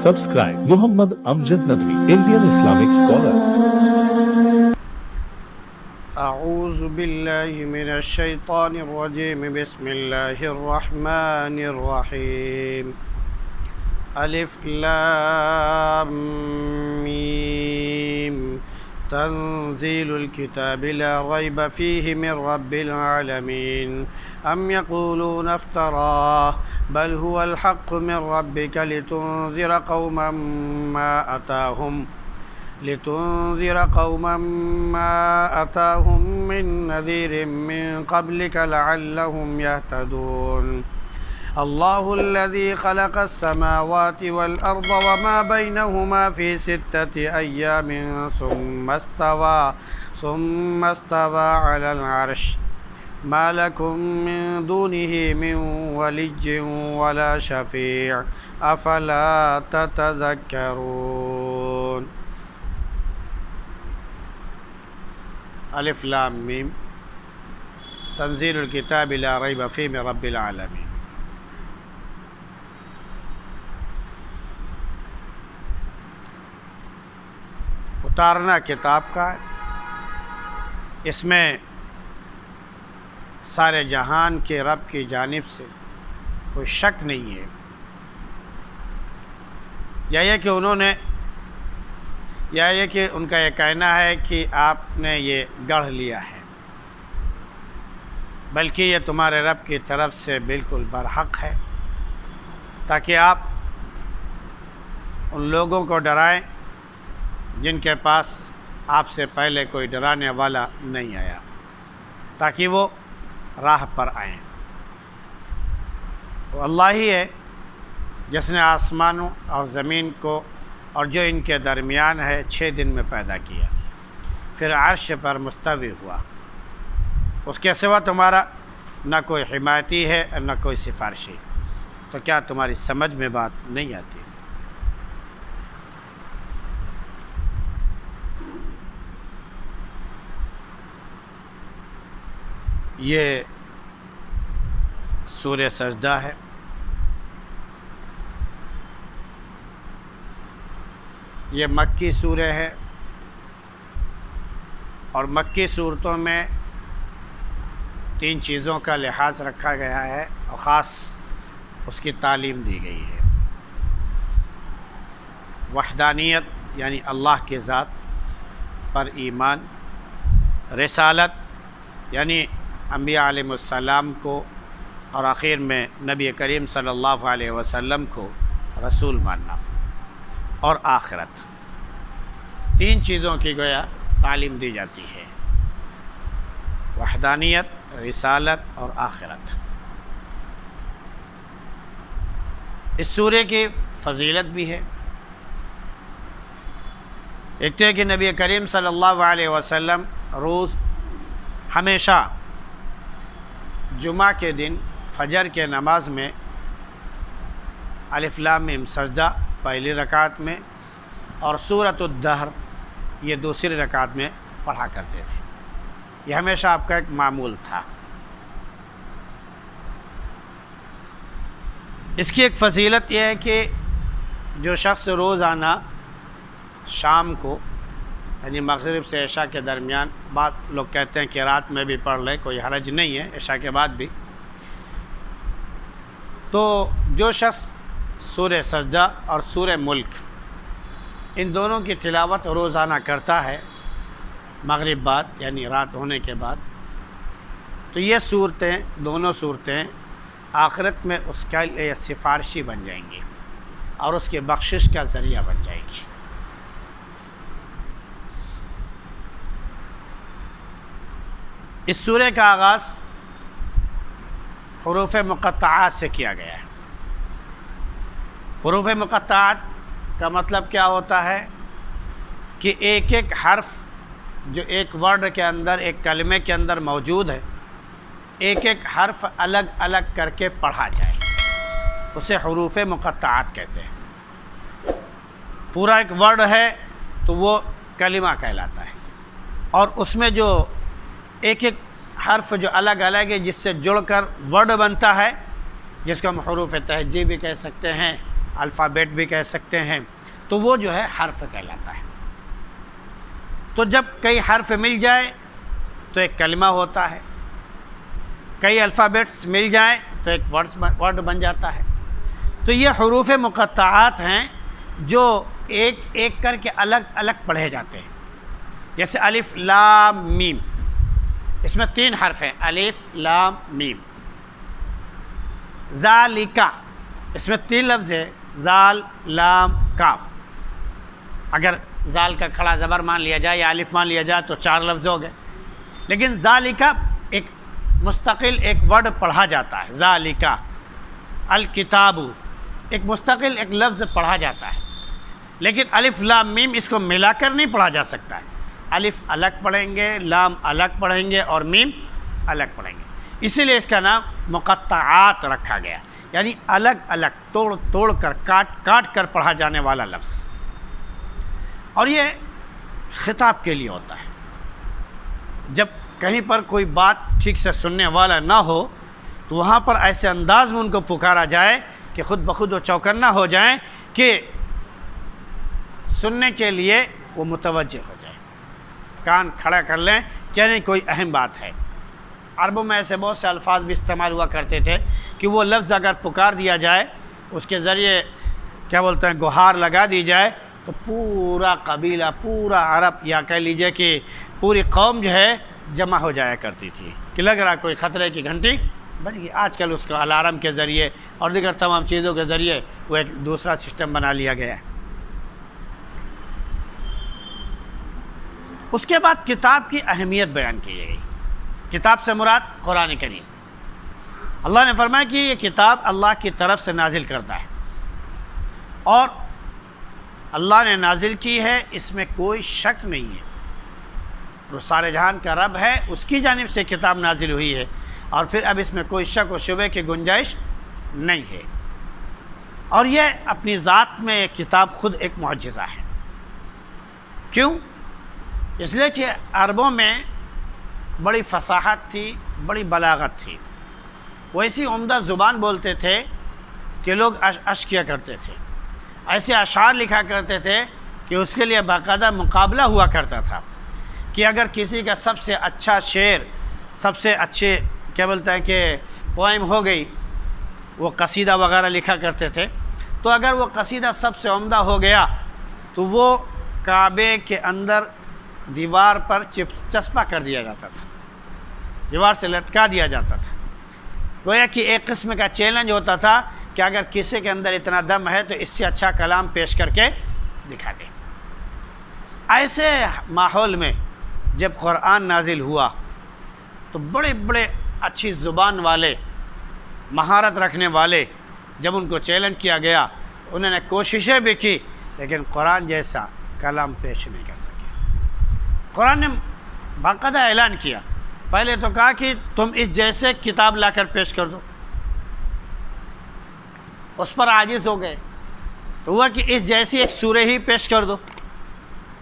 Subscribe Muhammad Amjad Nadwi, Indian Islamic scholar. أعوذ بالله من الشيطان الرجيم بسم الله الرحمن الرحيم ألف لام ميم تنزيل الكتاب لا ريب فيه من رب العالمين أم يقولون افتراه بل هو الحق من ربك لتنذر قوما ما أتاهم من نذير من قبلك لعلهم يهتدون الله الذي خلق السماوات والأرض وما بينهما في 6 أيام ثم استوى على العرش ما لكم من دونه من ولي ولا شفيع أفلا تتذكرون الف لام میم تنزیل الکتاب لا ریب فیہ من رب العالمین۔ اتارنا کتاب کا ہے، اس میں سارے جہان کے رب کی جانب سے کوئی شک نہیں ہے، یا یہ کہ ان کا یہ کہنا ہے کہ آپ نے یہ گڑھ لیا ہے، بلکہ یہ تمہارے رب کی طرف سے بالکل برحق ہے، تاکہ آپ ان لوگوں کو ڈرائیں جن کے پاس آپ سے پہلے کوئی ڈرانے والا نہیں آیا، تاکہ وہ راہ پر آئیں۔ وہ اللہ ہی ہے جس نے آسمانوں اور زمین کو اور جو ان کے درمیان ہے 6 دن میں پیدا کیا، پھر عرش پر مستوی ہوا، اس کے سوا تمہارا نہ کوئی حمایتی ہے اور نہ کوئی سفارشی، تو کیا تمہاری سمجھ میں بات نہیں آتی؟ یہ سورہ سجدہ ہے، یہ مکی سورہ ہے، اور مکی صورتوں میں 3 چیزوں کا لحاظ رکھا گیا ہے اور خاص اس کی تعلیم دی گئی ہے۔ وحدانیت یعنی اللہ کی ذات پر ایمان، رسالت یعنی انبیاء علیہ السلام کو، اور آخر میں نبی کریم صلی اللہ علیہ وسلم کو رسول ماننا، اور آخرت، 3 چیزوں کی گویا تعلیم دی جاتی ہے، وحدانیت، رسالت اور آخرت۔ اس سورے کی فضیلت بھی ہے، ایک تو ہے کہ نبی کریم صلی اللہ علیہ وسلم روز ہمیشہ جمعہ کے دن فجر کے نماز میں الف لام میم سجدہ پہلی رکعت میں اور سورۃ الدہر یہ دوسری رکعت میں پڑھا کرتے تھے، یہ ہمیشہ آپ کا ایک معمول تھا۔ اس کی ایک فضیلت یہ ہے کہ جو شخص روزانہ شام کو یعنی مغرب سے عشاء کے درمیان، بعض لوگ کہتے ہیں کہ رات میں بھی پڑھ لے، کوئی حرج نہیں ہے، عشاء کے بعد بھی، تو جو شخص سورہ سجدہ اور سورہ ملک ان دونوں کی تلاوت روزانہ کرتا ہے مغرب بعد یعنی رات ہونے کے بعد، تو یہ صورتیں، دونوں صورتیں آخرت میں اس کے لیے سفارشی بن جائیں گی اور اس کی بخشش کا ذریعہ بن جائیں گی۔ اس سورہ کا آغاز حروف مقطعات سے کیا گیا ہے۔ حروف مقطعات کا مطلب کیا ہوتا ہے کہ ایک ایک حرف جو ایک ورڈ کے اندر، ایک کلمے کے اندر موجود ہے، ایک ایک حرف الگ الگ کر کے پڑھا جائے، اسے حروف مقطعات کہتے ہیں۔ پورا ایک ورڈ ہے تو وہ کلمہ کہلاتا ہے، اور اس میں جو ایک ایک حرف جو الگ الگ ہے جس سے جڑ کر ورڈ بنتا ہے، جس کو ہم حروف تہجی بھی کہہ سکتے ہیں، الفابیٹ بھی کہہ سکتے ہیں، تو وہ جو ہے حرف کہلاتا ہے۔ تو جب کئی حرف مل جائے تو ایک کلمہ ہوتا ہے، کئی الفابیٹس مل جائیں تو ایک ورڈ بن جاتا ہے۔ تو یہ حروف مقطعات ہیں جو ایک ایک کر کے الگ الگ پڑھے جاتے ہیں، جیسے الف لام میم، اس میں 3 حرف ہیں، الف لام میم۔ ذالکا، اس میں 3 لفظ ہے، ذال لام کاف۔ اگر ذال کا کھڑا زبر مان لیا جائے یا الف مان لیا جائے تو 4 لفظ ہو گئے، لیکن ذالکا ایک مستقل ایک ورڈ پڑھا جاتا ہے۔ ذالکا، الکتاب ایک مستقل ایک لفظ پڑھا جاتا ہے، لیکن الف لام میم اس کو ملا کر نہیں پڑھا جا سکتا ہے۔ الف الگ پڑھیں گے، لام الگ پڑھیں گے اور میم الگ پڑھیں گے، اسی لیے اس کا نام مقطعات رکھا گیا، یعنی الگ الگ توڑ توڑ کر کاٹ کر پڑھا جانے والا لفظ۔ اور یہ خطاب کے لیے ہوتا ہے، جب کہیں پر کوئی بات ٹھیک سے سننے والا نہ ہو تو وہاں پر ایسے انداز میں ان کو پکارا جائے کہ خود بخود وہ چوکنا ہو جائیں کہ سننے کے لیے وہ متوجہ ہو جائے، کان کھڑا کر لیں کہ نہیں کوئی اہم بات ہے۔ عربوں میں ایسے بہت سے الفاظ بھی استعمال ہوا کرتے تھے کہ وہ لفظ اگر پکار دیا جائے، اس کے ذریعے کیا بولتے ہیں گہار لگا دی جائے، تو پورا قبیلہ، پورا عرب یا کہہ لیجئے کہ پوری قوم جو ہے جمع ہو جایا کرتی تھی کہ لگ رہا کوئی خطرے کی گھنٹی بج گئی۔ آج کل اس کا الارم کے ذریعے اور دیگر تمام چیزوں کے ذریعے وہ ایک دوسرا سسٹم بنا لیا گیا ہے۔ اس کے بعد کتاب کی اہمیت بیان کی گئی۔ کتاب سے مراد قرآن کریم۔ اللہ نے فرمایا کہ یہ کتاب اللہ کی طرف سے نازل کرتا ہے، اور اللہ نے نازل کی ہے، اس میں کوئی شک نہیں ہے۔ جو سارے جہان کا رب ہے، اس کی جانب سے کتاب نازل ہوئی ہے، اور پھر اب اس میں کوئی شک و شبہ کی گنجائش نہیں ہے۔ اور یہ اپنی ذات میں یہ کتاب خود ایک معجزہ ہے۔ کیوں؟ اس لیے کہ عربوں میں بڑی فصاحت تھی، بڑی بلاغت تھی، وہ ایسی عمدہ زبان بولتے تھے کہ لوگ عشق کیا کرتے تھے، ایسے اشعار لکھا کرتے تھے کہ اس کے لیے باقاعدہ مقابلہ ہوا کرتا تھا کہ اگر کسی کا سب سے اچھا شعر، سب سے اچھے کیا بولتا ہے کہ پوائم ہو گئی، وہ قصیدہ وغیرہ لکھا کرتے تھے، تو اگر وہ قصیدہ سب سے عمدہ ہو گیا تو وہ کعبے کے اندر دیوار پر چسپاں کر دیا جاتا تھا، دیوار سے لٹکا دیا جاتا تھا۔ گویا کہ ایک قسم کا چیلنج ہوتا تھا کہ اگر کسی کے اندر اتنا دم ہے تو اس سے اچھا کلام پیش کر کے دکھا دیں۔ ایسے ماحول میں جب قرآن نازل ہوا تو بڑے بڑے اچھی زبان والے، مہارت رکھنے والے، جب ان کو چیلنج کیا گیا، انہوں نے کوششیں بھی کی، لیکن قرآن جیسا کلام پیش نہیں کر سکے۔ قرآن نے باقاعدہ اعلان کیا، پہلے تو کہا کہ تم اس جیسے کتاب لا کر پیش کر دو، اس پر عاجز ہو گئے، تو ہوا کہ اس جیسی ایک سورہ ہی پیش کر دو،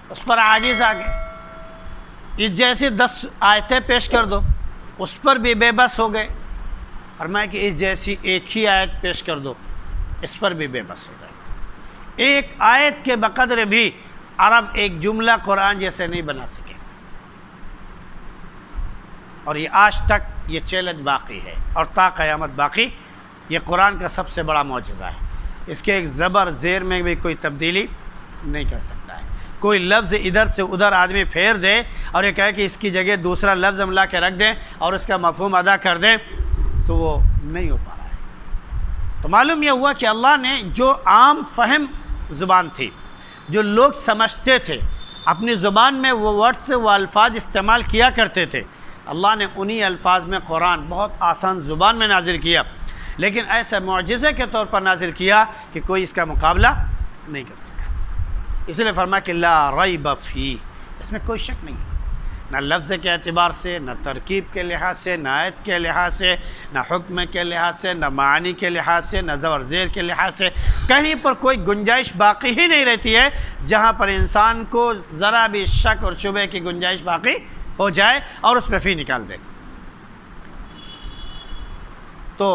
اس پر عاجز آ گئے۔ اس جیسی 10 آیتیں پیش کر دو، اس پر بھی بے بس ہو گئے۔ فرمایا کہ اس جیسی ایک ہی آیت پیش کر دو، اس پر بھی بے بس ہو گئے۔ ایک آیت کے بقدر بھی عرب ایک جملہ قرآن جیسے نہیں بنا سکے، اور یہ آج تک یہ چیلنج باقی ہے، اور تا قیامت باقی یہ قرآن کا سب سے بڑا معجزہ ہے۔ اس کے ایک زبر زیر میں بھی کوئی تبدیلی نہیں کر سکتا ہے۔ کوئی لفظ ادھر سے ادھر آدمی پھیر دے اور یہ کہے کہ اس کی جگہ دوسرا لفظ ہم لا کے رکھ دیں اور اس کا مفہوم ادا کر دیں، تو وہ نہیں ہو پا رہا ہے۔ تو معلوم یہ ہوا کہ اللہ نے جو عام فہم زبان تھی، جو لوگ سمجھتے تھے، اپنی زبان میں وہ ورڈز وہ الفاظ استعمال کیا کرتے تھے، اللہ نے انہی الفاظ میں قرآن بہت آسان زبان میں نازل کیا، لیکن ایسے معجزے کے طور پر نازل کیا کہ کوئی اس کا مقابلہ نہیں کر سکا۔ اس لیے فرمایا کہ لا ریب فیہ، اس میں کوئی شک نہیں، نہ لفظ کے اعتبار سے، نہ ترکیب کے لحاظ سے، نہ آیت کے لحاظ سے، نہ حکم کے لحاظ سے، نہ معنی کے لحاظ سے، نہ زبر زیر کے لحاظ سے، کہیں پر کوئی گنجائش باقی ہی نہیں رہتی ہے جہاں پر انسان کو ذرا بھی شک اور شبہ کی گنجائش باقی ہو جائے اور اس میں فی نکال دے۔ تو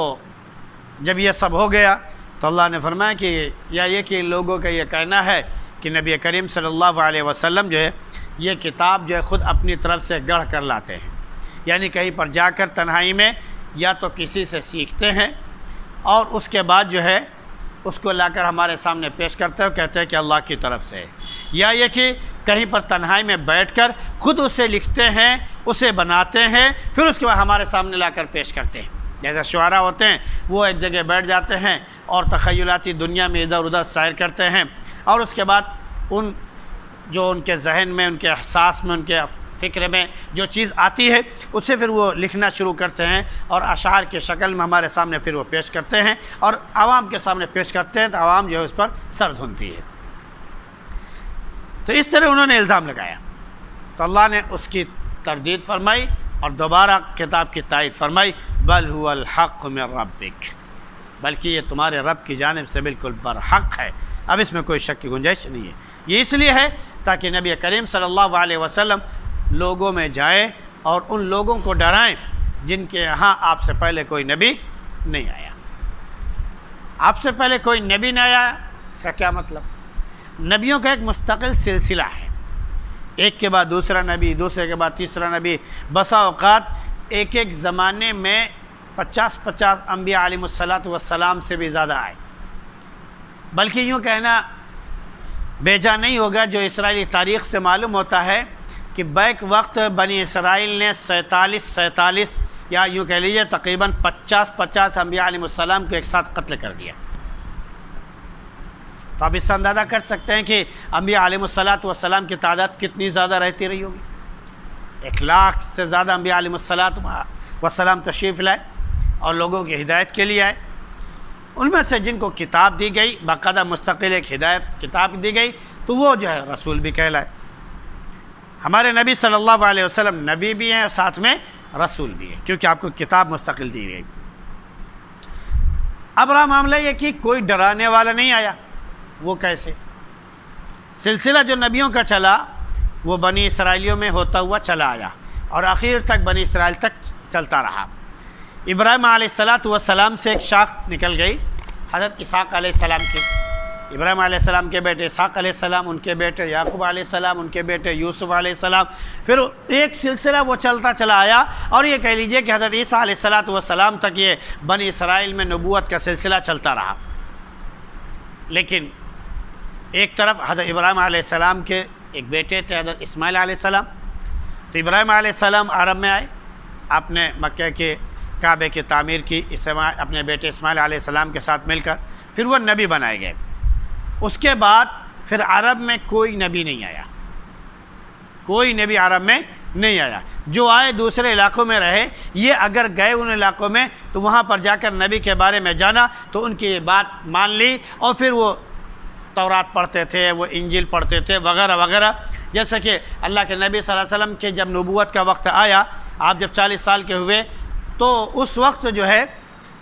جب یہ سب ہو گیا تو اللہ نے فرمایا کہ یا یہ کہ ان لوگوں کا یہ کہنا ہے کہ نبی کریم صلی اللہ علیہ وسلم جو ہے یہ کتاب جو ہے خود اپنی طرف سے گڑھ کر لاتے ہیں، یعنی کہیں پر جا کر تنہائی میں یا تو کسی سے سیکھتے ہیں اور اس کے بعد جو ہے اس کو لا کر ہمارے سامنے پیش کرتے ہیں اور کہتے ہیں کہ اللہ کی طرف سے ہے، یا یہ کہ کہیں پر تنہائی میں بیٹھ کر خود اسے لکھتے ہیں، اسے بناتے ہیں، پھر اس کے بعد ہمارے سامنے لا کر پیش کرتے ہیں۔ جیسے شعراء ہوتے ہیں، وہ ایک جگہ بیٹھ جاتے ہیں اور تخیلاتی دنیا میں ادھر ادھر سیر کرتے ہیں، اور اس کے بعد ان کے ذہن میں، ان کے احساس میں، ان کے فکر میں جو چیز آتی ہے اسے پھر وہ لکھنا شروع کرتے ہیں اور اشعار کی شکل میں ہمارے سامنے پھر وہ پیش کرتے ہیں اور عوام کے سامنے پیش کرتے ہیں، تو عوام جو ہے اس پر سر دھنتی ہے۔ تو اس طرح انہوں نے الزام لگایا، تو اللہ نے اس کی تردید فرمائی اور دوبارہ کتاب کی تائید فرمائی، بل هو الحق من ربک، بلکہ یہ تمہارے رب کی جانب سے بالکل برحق ہے، اب اس میں کوئی شک کی گنجائش نہیں ہے۔ یہ اس لیے ہے تاکہ نبی کریم صلی اللہ علیہ وسلم لوگوں میں جائے اور ان لوگوں کو ڈرائیں جن کے یہاں آپ سے پہلے کوئی نبی نہیں آیا۔ آپ سے پہلے کوئی نبی نہیں آیا، اس کا کیا مطلب؟ نبیوں کا ایک مستقل سلسلہ ہے، ایک کے بعد دوسرا نبی، دوسرے کے بعد تیسرا نبی، بسا اوقات ایک ایک زمانے میں 50 انبیاء علیہ السلام سے بھی زیادہ آئے، بلکہ یوں کہنا بیجا نہیں ہوگا، جو اسرائیلی تاریخ سے معلوم ہوتا ہے کہ بیک وقت بنی اسرائیل نے 47 یا یوں کہہ لیجیے تقریباً 50 انبیاء علیہ السلام کو ایک ساتھ قتل کر دیا۔ تو آپ اس سے اندازہ کر سکتے ہیں کہ انبیاء علیہ السلام کی تعداد کتنی زیادہ رہتی رہی ہوگی۔ 1 لاکھ سے زیادہ انبیاء علیہ السلام تشریف لائے اور لوگوں کی ہدایت کے لیے آئے۔ ان میں سے جن کو کتاب دی گئی، باقاعدہ مستقل ایک ہدایت کتاب دی گئی، تو وہ جو ہے رسول بھی کہلائے۔ ہمارے نبی صلی اللہ علیہ وسلم نبی بھی ہیں اور ساتھ میں رسول بھی ہیں، کیونکہ آپ کو کتاب مستقل دی گئی۔ اب رہا معاملہ یہ کہ کوئی ڈرانے والا نہیں آیا، وہ کیسے؟ سلسلہ جو نبیوں کا چلا وہ بنی اسرائیلیوں میں ہوتا ہوا چلا آیا اور آخر تک بنی اسرائیل تک چلتا رہا۔ ابراہیم علیہ السلام سے ایک شاخ نکل گئی حضرت اسحاق علیہ السلام کی، ابراہیم علیہ السلام کے بیٹے اسحاق علیہ السلام، ان کے بیٹے یعقوب علیہ السلام، ان کے بیٹے یوسف علیہ السلام، پھر ایک سلسلہ وہ چلتا چلا آیا، اور یہ کہہ لیجئے کہ حضرت عیسیٰ علیہ السلام تک یہ بنی اسرائیل میں نبوت کا سلسلہ چلتا رہا۔ لیکن ایک طرف حضرت ابراہیم علیہ السلام کے ایک بیٹے تھے حضرت اسماعیل علیہ السلام، تو ابراہیم علیہ السلام عرب میں آئے، آپ نے مکہ کے کعبے کی تعمیر کی اپنے بیٹے اسماعیل علیہ السلام کے ساتھ مل کر، پھر وہ نبی بنائے گئے۔ اس کے بعد پھر عرب میں کوئی نبی نہیں آیا، کوئی نبی عرب میں نہیں آیا، جو آئے دوسرے علاقوں میں رہے، یہ اگر گئے ان علاقوں میں تو وہاں پر جا کر نبی کے بارے میں جانا تو ان کی بات مان لی، اور پھر وہ تورات پڑھتے تھے، وہ انجیل پڑھتے تھے وغیرہ وغیرہ۔ جیسا کہ اللہ کے نبی صلی اللہ علیہ وسلم کے جب نبوت کا وقت آیا، آپ جب 40 سال کے ہوئے، تو اس وقت جو ہے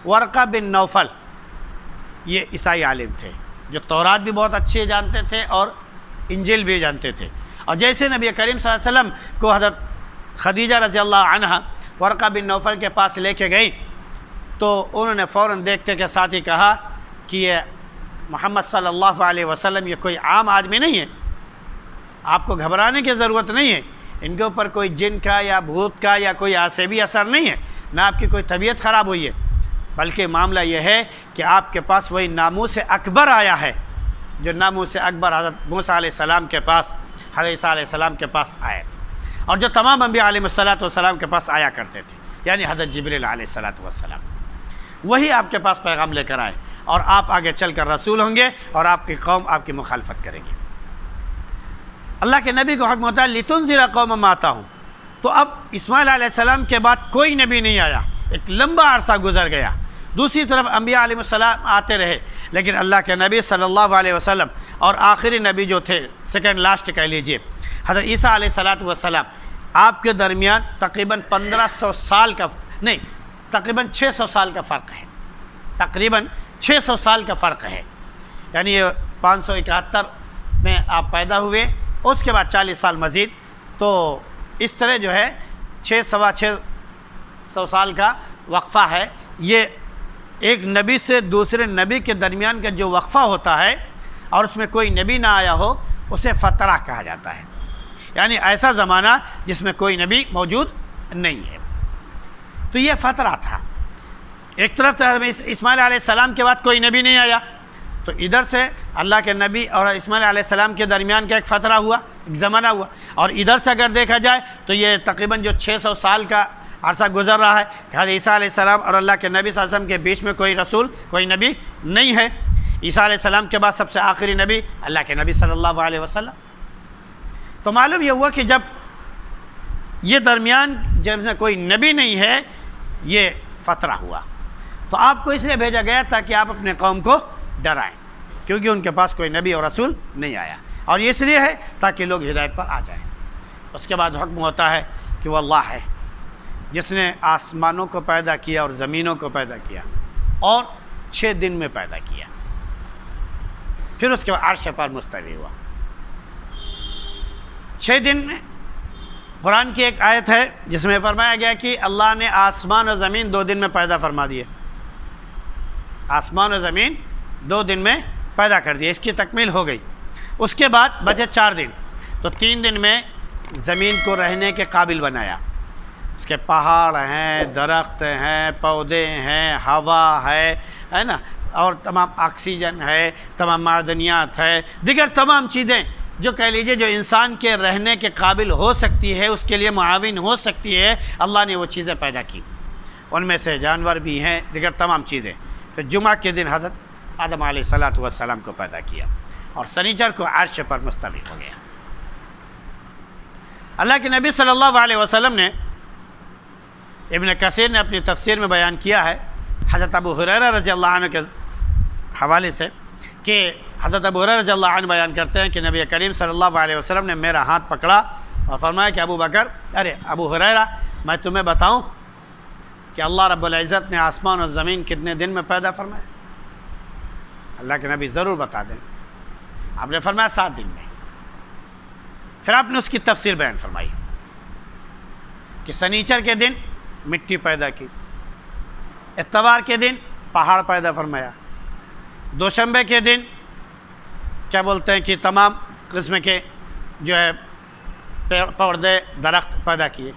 ورقہ بن نوفل یہ عیسائی عالم تھے جو تورات بھی بہت اچھے جانتے تھے اور انجیل بھی جانتے تھے، اور جیسے نبی کریم صلی اللہ علیہ وسلم کو حضرت خدیجہ رضی اللہ عنہا ورقہ بن نوفل کے پاس لے کے گئی، تو انہوں نے فوراً دیکھتے کے ساتھ ہی کہا کہ یہ محمد صلی اللہ علیہ وسلم یہ کوئی عام آدمی نہیں ہے، آپ کو گھبرانے کی ضرورت نہیں ہے، ان کے اوپر کوئی جن کا یا بھوت کا یا کوئی عصبی اثر نہیں ہے، نہ آپ کی کوئی طبیعت خراب ہوئی ہے، بلکہ معاملہ یہ ہے کہ آپ کے پاس وہی ناموس اکبر آیا ہے جو ناموس اکبر حضرت موسیٰ علیہ السلام کے پاس، حضرت عیسیٰ علیہ السلام کے پاس آئے تھے، اور جو تمام انبیاء علیہ السلام کے پاس آیا کرتے تھے، یعنی حضرت جبریل علیہ السلام، وہی آپ کے پاس پیغام لے کر آئے، اور آپ آگے چل کر رسول ہوں گے اور آپ کی قوم آپ کی مخالفت کرے گی۔ اللہ کے نبی کو حکم ہوتا ہے لِتُنذِرَ قَوْمًا مَا آتَاهُمْ، تو اب اسماعیل علیہ السلام کے بعد کوئی نبی نہیں آیا، ایک لمبا عرصہ گزر گیا، دوسری طرف انبیاء علیہ السلام آتے رہے، لیکن اللہ کے نبی صلی اللہ علیہ وسلم اور آخری نبی جو تھے، سیکنڈ لاسٹ کہہ لیجئے، حضرت عیسیٰ علیہ السلام، آپ کے درمیان تقریباً 1500 سال کا نہیں، تقریباً 600 سال کا فرق ہے، تقریباً 600 سال کا فرق ہے، یعنی یہ 571 میں آپ پیدا ہوئے، اس کے بعد 40 سال مزید، تو اس طرح جو ہے 600 سال کا وقفہ ہے۔ یہ ایک نبی سے دوسرے نبی کے درمیان کا جو وقفہ ہوتا ہے اور اس میں کوئی نبی نہ آیا ہو اسے فترہ کہا جاتا ہے، یعنی ایسا زمانہ جس میں کوئی نبی موجود نہیں ہے، تو یہ فترہ تھا۔ ایک طرف اسماعیل علیہ السلام کے بعد کوئی نبی نہیں آیا، تو ادھر سے اللہ کے نبی اور اسماعیل علیہ السلام کے درمیان کا ایک فترہ ہوا، ایک زمانہ ہوا، اور ادھر سے اگر دیکھا جائے تو یہ تقریباً جو 600 سال کا عرصہ گزر رہا ہے کہ حضرت عیسیٰ علیہ السلام اور اللہ کے نبی صلی اللہ علیہ وسلم کے بیچ میں کوئی رسول کوئی نبی نہیں ہے۔ عیسیٰ علیہ السلام کے بعد سب سے آخری نبی اللہ کے نبی صلی اللہ علیہ وسلم۔ تو معلوم یہ ہوا کہ جب یہ درمیان جب سے کوئی نبی نہیں ہے یہ فترہ ہوا، تو آپ کو اس لیے بھیجا گیا تاکہ آپ اپنے قوم کو ڈرائیں، کیونکہ ان کے پاس کوئی نبی اور رسول نہیں آیا، اور یہ اس لیے ہے تاکہ لوگ ہدایت پر آ جائیں۔ اس کے بعد حکم ہوتا ہے کہ وہ اللہ ہے جس نے آسمانوں کو پیدا کیا اور زمینوں کو پیدا کیا اور 6 دن میں پیدا کیا، پھر اس کے بعد عرش پر مستوی ہوا۔ 6 دن میں قرآن کی ایک آیت ہے جس میں فرمایا گیا کہ اللہ نے آسمان اور زمین 2 دن میں پیدا فرما دیے، آسمان اور زمین 2 دن میں پیدا کر دیے، اس کی تکمیل ہو گئی۔ اس کے بعد بچے 4 دن، تو 3 دن میں زمین کو رہنے کے قابل بنایا، اس کے پہاڑ ہیں، درخت ہیں، پودے ہیں، ہوا ہے نا، اور تمام آکسیجن ہے، تمام معدنیات ہے، دیگر تمام چیزیں جو کہہ لیجئے جو انسان کے رہنے کے قابل ہو سکتی ہے، اس کے لیے معاون ہو سکتی ہے، اللہ نے وہ چیزیں پیدا کی، ان میں سے جانور بھی ہیں، دیگر تمام چیزیں۔ پھر جمعہ کے دن حضرت آدم علیہ السلام کو پیدا کیا اور سنیچر کو عرش پر مستوی ہو گیا۔ اللہ کے نبی صلی اللہ علیہ وسلم نے، ابن کثیر نے اپنی تفسیر میں بیان کیا ہے حضرت ابو ہریرہ رضی اللہ عنہ کے حوالے سے کہ حضرت ابو ہریرہ رضی اللہ عنہ بیان کرتے ہیں کہ نبی کریم صلی اللہ علیہ وسلم نے میرا ہاتھ پکڑا اور فرمایا کہ ابو ہریرہ میں تمہیں بتاؤں کہ اللہ رب العزت نے آسمان اور زمین کتنے دن میں پیدا فرمایا؟ اللہ کے نبی ضرور بتا دیں۔ آپ نے فرمایا 7 دن میں۔ پھر آپ نے اس کی تفسیر بیان فرمائی کہ سنیچر کے دن مٹی پیدا کی، اتوار کے دن پہاڑ پیدا فرمایا، دوشنبے کے دن کیا بولتے ہیں کہ تمام قسم کے جو ہے پودے درخت پیدا کیے،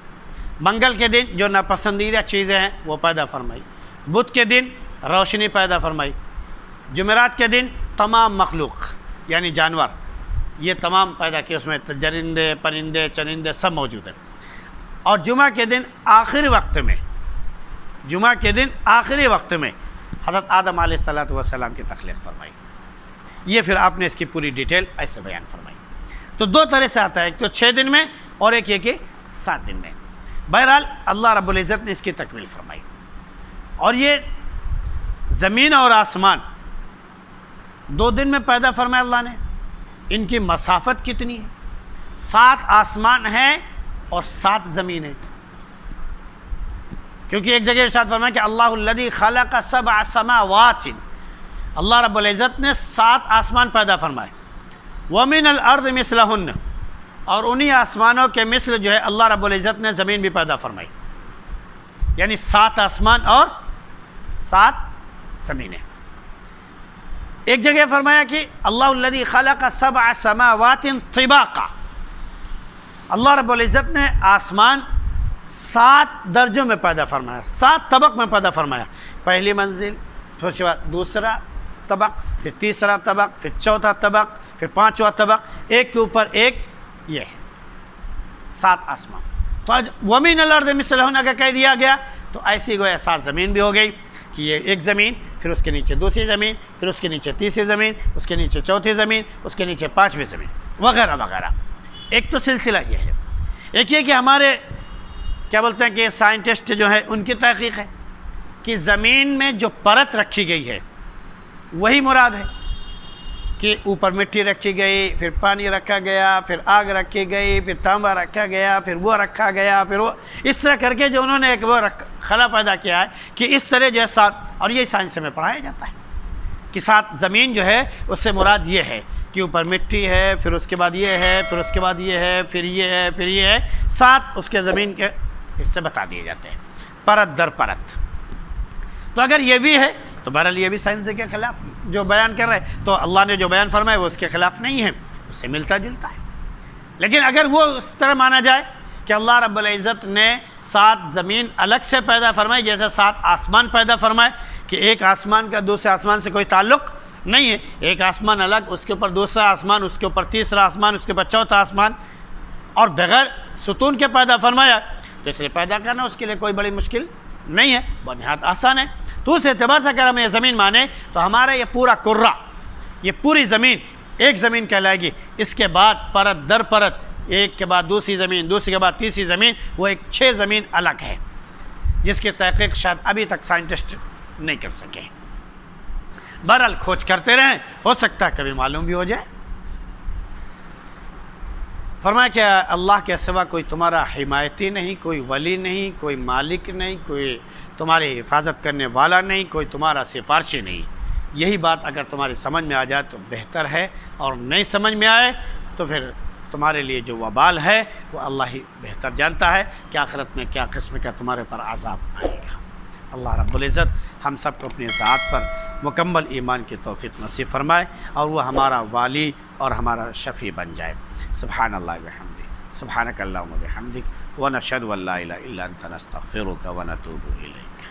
منگل کے دن جو ناپسندیدہ چیزیں ہیں وہ پیدا فرمائی، بدھ کے دن روشنی پیدا فرمائی، جمعرات کے دن تمام مخلوق یعنی جانور یہ تمام پیدا کیے، اس میں جرندے پرندے چرندے سب موجود ہیں، اور جمعہ کے دن آخری وقت میں حضرت آدم علیہ السلام کی تخلیق فرمائی۔ یہ پھر آپ نے اس کی پوری ڈیٹیل ایسے بیان فرمائی۔ تو 2 طرح سے آتا ہے، ایک تو 6 دن میں اور ایک یہ کہ 7 دن میں۔ بہرحال اللہ رب العزت نے اس کی تکمیل فرمائی، اور یہ زمین اور آسمان 2 دن میں پیدا فرمایا اللہ نے۔ ان کی مسافت کتنی ہے؟ 7 آسمان ہیں اور 7 زمین ہیں، کیونکہ ایک جگہ ارشاد فرمایا کہ اللہ الذی خلق 7 سماوات، اللہ رب العزت نے 7 آسمان پیدا فرمائے، وَمِنَ الْأَرْضِ مِثْلَهُنَّ، اور انہی آسمانوں کے مثل جو ہے اللہ رب العزت نے زمین بھی پیدا فرمائی، یعنی 7 آسمان اور 7 زمینیں۔ ایک جگہ فرمایا کہ اللہ الذی خلق 7 سماوات طباقا، اللہ رب العزت نے آسمان 7 درجوں میں پیدا فرمایا، 7 طبق میں پیدا فرمایا، پہلی منزل، پھر اس کے بعد دوسرا طبق، پھر تیسرا طبق، پھر چوتھا طبق، پھر 5واں طبق، ایک کے اوپر ایک، یہ 7 آسمان۔ تو آج وَمِنَ الْأَرْضِ مِثْلَهُنَّ اگر کہہ دیا گیا تو ایسی گویا 7 زمین بھی ہو گئی کہ یہ ایک زمین، پھر اس کے نیچے دوسری زمین، پھر اس کے نیچے تیسری زمین، اس کے نیچے چوتھی زمین، اس کے نیچے 5ویں زمین وغیرہ وغیرہ۔ ایک تو سلسلہ یہ ہے، ایک یہ کہ ہمارے کیا بولتے ہیں کہ سائنٹسٹ جو ہے ان کی تحقیق ہے کہ زمین میں جو پرت رکھی گئی ہے وہی مراد ہے، کہ اوپر مٹی رکھی گئی، پھر پانی رکھا گیا، پھر آگ رکھی گئی، پھر تانبا رکھا گیا، پھر وہ رکھا گیا، پھر وہ اس طرح کر کے جو انہوں نے ایک وہ خلا پیدا کیا ہے کہ اس طرح جو ہے 7، اور یہ سائنس میں پڑھایا جاتا ہے کہ 7 زمین جو ہے اس سے مراد یہ ہے کہ اوپر مٹی ہے، پھر اس کے بعد یہ ہے، پھر اس کے بعد یہ ہے، پھر یہ ہے، پھر یہ ہے، 7 اس کے زمین کے حصے بتا دیے جاتے ہیں، پرت در پرت۔ تو اگر یہ بھی ہے تو بہرحال یہ بھی سائنس کے خلاف جو بیان کر رہے ہیں، تو اللہ نے جو بیان فرمایا وہ اس کے خلاف نہیں ہے، اس سے ملتا جلتا ہے۔ لیکن اگر وہ اس طرح مانا جائے کہ اللہ رب العزت نے 7 زمین الگ سے پیدا فرمائی، جیسے 7 آسمان پیدا فرمائے، کہ ایک آسمان کا دوسرے آسمان سے کوئی تعلق نہیں ہے، ایک آسمان الگ، اس کے اوپر دوسرا آسمان، اس کے اوپر تیسرا آسمان، اس کے اوپر چوتھا آسمان، اور بغیر ستون کے پیدا فرمایا، تو اس لیے پیدا کرنا اس کے لیے کوئی بڑی مشکل نہیں ہے، بہت نہایت آسان ہے۔ تو اس اعتبار سے اگر ہم یہ زمین مانیں تو ہمارا یہ پورا کرہ، یہ پوری زمین ایک زمین کہلائے گی، اس کے بعد پرت در پرت، ایک کے بعد دوسری زمین، دوسری کے بعد تیسری زمین، وہ ایک 6 زمین الگ ہے، جس کی تحقیق شاید ابھی تک سائنٹسٹ نہیں کر سکے۔ بہرحال کھوج کرتے رہیں، ہو سکتا ہے کبھی معلوم بھی ہو جائے۔ فرمایا کہ اللہ کے سوا کوئی تمہارا حمایتی نہیں، کوئی ولی نہیں، کوئی مالک نہیں، کوئی تمہاری حفاظت کرنے والا نہیں، کوئی تمہارا سفارشی نہیں۔ یہی بات اگر تمہاری سمجھ میں آ جائے تو بہتر ہے، اور نہیں سمجھ میں آئے تو پھر تمہارے لیے جو وبال ہے وہ اللہ ہی بہتر جانتا ہے کہ آخرت میں کیا قسم کا تمہارے پر عذاب آئے گا۔ اللہ رب العزت ہم سب کو اپنی ذات پر مکمل ایمان کی توفیق نصیب فرمائے، اور وہ ہمارا والی اور ہمارا شفیع بن جائے۔ سبحان اللہ وبحمدہ، سبحانک اللہم وبحمدک، ونشہد ان لا الہ الا انت نستغفرک ونتوب الیک۔